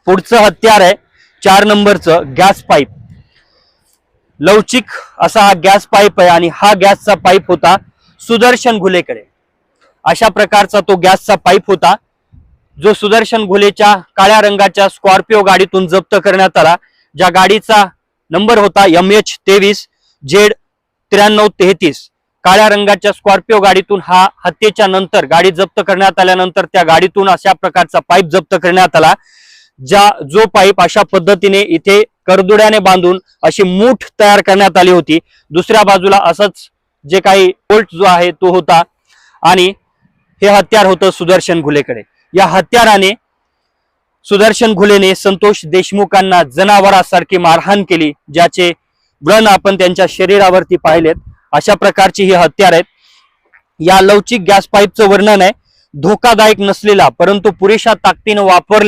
पुढचं हत्यार आहे 4 नंबरचं गॅस पाईप। लवचिक असा हा गॅस पाईप आहे आणि हा गॅसचा पाईप होता सुदर्शन घुलेकडे। अशा प्रकारचा तो गॅसचा पाईप होता जो सुदर्शन घुलेच्या काळ्या रंगाच्या स्कॉर्पिओ गाडीतून जप्त करण्यात आला, ज्या गाडीचा नंबर होता MH23Z9333। काळ्या रंगाच्या स्कॉर्पिओ गाडीतून हा हत्येच्या नंतर गाडी जप्त करण्यात आल्यानंतर त्या गाडीतून अशा प्रकारचा पाईप जप्त करण्यात आला, जो पाईप अशा पद्धतीने इथे करदुड्याने बांधून अशी मूठ तयार करण्यात आली होती। दुसऱ्या बाजूला असंच जे काही बोल्ट जो आहे तो होता आणि हे हत्यार होतं सुदर्शन घुलेकडे। या हत्याराने सुदर्शन घुलेने संतोष देशमुखांना जनावरांसारखी मारहाण केली, ज्याचे व्रण आपण त्यांच्या शरीरावरती पाहिलेत। अशा प्रकारची ही हत्यार आहेत। या लवचिक गॅस पाईपचं वर्णन आहे धोकादायक नसलेला परंतु पुरेशा ताकदीने वापरल्या